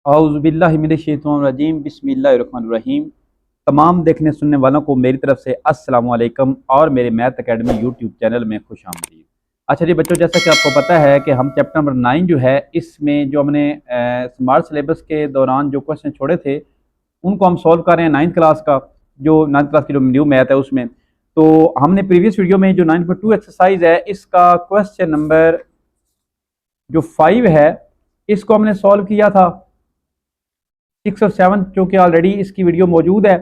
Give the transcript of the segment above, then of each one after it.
औज़ुबिल्लाहिमिनश्शैतानिर्रजीम बिस्मिल्लाहिर्रहमानिर्रहीम। तमाम देखने सुनने वालों को मेरी तरफ से अस्सलाम वालेकुम और मेरे मैथ एकेडमी यूट्यूब चैनल में खुश आमदीद। अच्छा जी बच्चों, जैसा कि आपको पता है कि हम चैप्टर नंबर 9 जो है इसमें जो हमने स्मार्ट सिलेबस के दौरान जो क्वेश्चन छोड़े थे उनको हम सॉल्व कर रहे हैं नाइन्थ क्लास का, जो नाइन्थ क्लास की जो न्यू मैथ है उसमें। तो हमने प्रीवियस वीडियो में जो 9.2 एक्सरसाइज है इसका क्वेश्चन नंबर जो 5 है इसको हमने सॉल्व किया था। 6 और 7 जो कि ऑलरेडी इसकी वीडियो मौजूद है।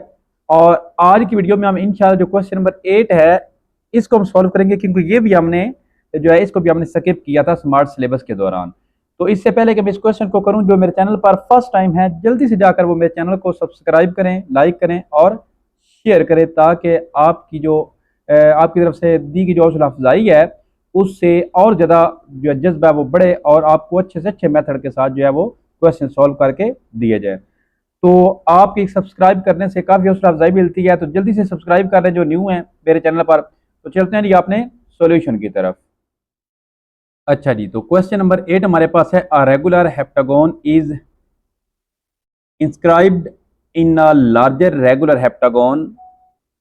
और आज की वीडियो में हम इंशाल्लाह जो क्वेश्चन नंबर 8 है इसको हम सॉल्व करेंगे, क्योंकि ये भी हमने जो है इसको भी हमने स्किप किया था स्मार्ट सिलेबस के दौरान। तो इससे पहले कि मैं इस क्वेश्चन को करूं, जो मेरे चैनल पर फर्स्ट टाइम है जल्दी से जाकर वो मेरे चैनल को सब्सक्राइब करें, लाइक करें और शेयर करें, ताकि आपकी जो आपकी तरफ से दी गई जो हौसला अफजाई है उससे और ज़्यादा जो है जज्बा है वो बढ़े और आपको अच्छे से अच्छे मेथड के साथ जो है वो क्वेश्चन सॉल्व करके दिए जाए। तो आपके सब्सक्राइब करने से काफ़ी हौसला अफजाई मिलती है, तो जल्दी से सब्सक्राइब कर लें जो न्यू हैं मेरे चैनल पर। तो चलते हैं जी अपने सॉल्यूशन की तरफ। अच्छा जी, तो क्वेश्चन नंबर 8 हमारे पास है, a regular heptagon is inscribed in a larger regular heptagon.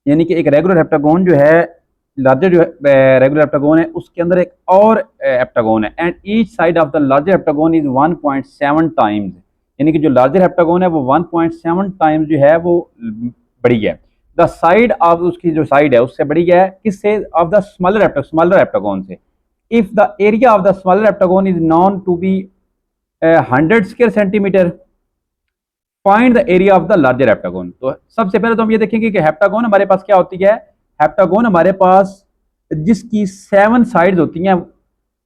यानी कि एक रेगुलर हेप्टागोन जो है, लार्जर जो रेगुलर हेप्टागोन है उसके अंदर एक और हेप्टागोन है, and each side of the larger heptagon is 1.7 times. यानी कि जो लार्जर हेप्टागोन है वो 1.7 टाइम्स जो है वो बड़ी है। द साइड ऑफ उसकी जो साइड है उससे बड़ी है, किससे? ऑफ द स्मॉलर हेप्टागोन से। If the area of the smaller heptagon is known to be 100 square centimeter, find the area of the larger heptagon. तो सबसे पहले तो हम ये देखेंगे कि हेप्टागोन हमारे पास क्या होती है। हेप्टागोन हमारे पास जिसकी 7 साइड्स होती हैं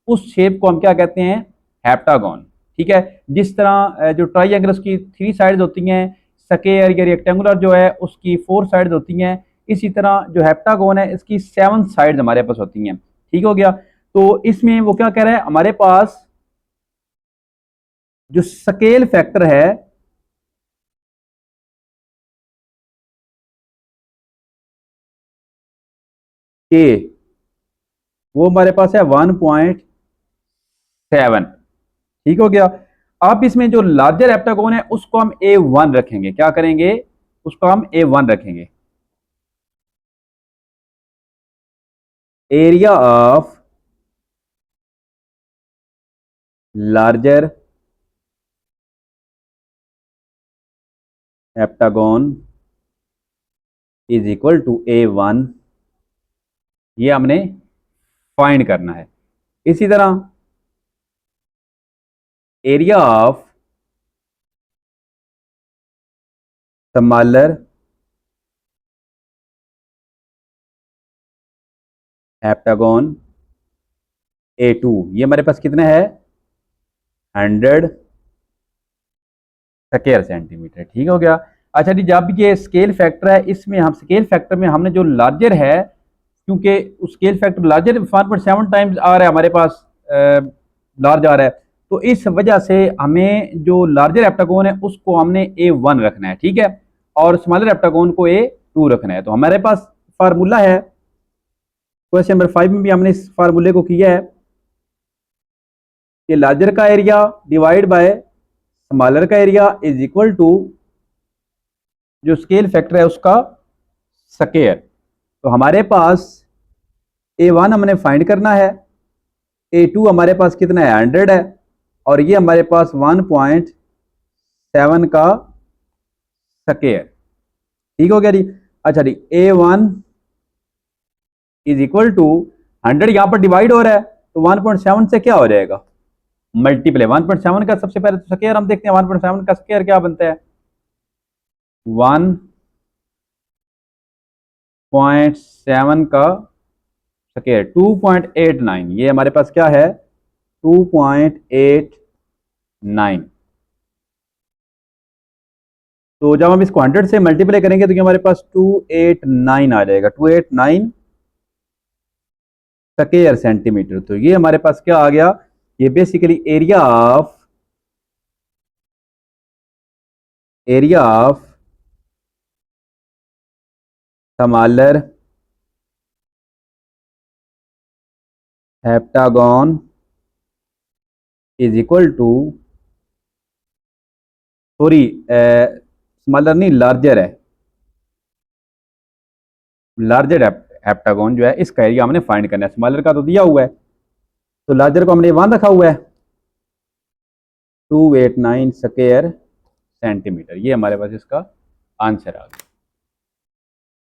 उस शेप को हम क्या कहते हैं? हेप्टागोन। ठीक है। जिस तरह जो ट्राइंगल उसकी 3 साइड्स होती हैं, स्क्वायर या रेक्टेंगुलर जो है उसकी 4 साइड्स होती हैं, इसी तरह जो हेप्टागोन है इसकी 7 साइड्स हमारे पास होती हैं। ठीक हो गया। तो इसमें वो क्या कह रहा है, हमारे पास जो स्केल फैक्टर है के, वो हमारे पास है 1.7। ठीक हो गया। अब इसमें जो लार्जर हेप्टागोन है उसको हम A1 रखेंगे। क्या करेंगे? उसको हम A1 रखेंगे। Area of larger heptagon is equal to A1। ये हमने फाइंड करना है। इसी तरह area of smaller heptagon A2, ये हमारे पास कितना है? 100 स्क्वायर सेंटीमीटर। ठीक हो गया। अच्छा जी, जब ये स्केल फैक्टर है इसमें हम स्केल फैक्टर में हमने जो लार्जर है, क्योंकि उस स्केल फैक्टर लार्जर 1.7 टाइम्स आ रहा है हमारे पास, लार्ज आ रहा है, तो इस वजह से हमें जो लार्जर हेप्टागोन है उसको हमने A1 रखना है। ठीक है। और स्मॉलर हेप्टागोन को A2 रखना है। तो हमारे पास फार्मूला है, क्वेश्चन नंबर 5 में भी हमने इस फार्मूले को किया है कि लार्जर का एरिया डिवाइड बाय स्मॉलर का एरिया इज इक्वल टू जो स्केल फैक्टर है उसका स्क्वायर। तो हमारे पास A1 हमने फाइंड करना है, A2 हमारे पास कितना है? 100 है, और ये हमारे पास 1.7 का स्क्वायर। ठीक हो गया जी। अच्छा जी, A1 इज इक्वल टू 100, यहां पर डिवाइड हो रहा है तो 1.7 से क्या हो जाएगा? मल्टीप्लाई। 1.7 का सबसे पहले तो स्क्वायर हम देखते हैं, 1.7 का स्क्वायर क्या बनता है? 1.7 का स्क्वायर 2.89। ये हमारे पास क्या है? 2.89। तो जब हम इसको 100 से मल्टीप्लाई करेंगे तो ये हमारे पास 289 आ जाएगा। 289 स्क्वायर सेंटीमीटर। तो ये हमारे पास क्या आ गया? ये basically area of smaller heptagon is equal to sorry smaller नहीं, लार्जर है, लार्जर हेप्टागोन जो है इसका एरिया हमने फाइंड करना है। स्मॉलर का तो दिया हुआ है, तो लार्जर को हमने 1 रखा हुआ है, 289 स्क्वायर सेंटीमीटर। ये हमारे पास इसका आंसर आ गया।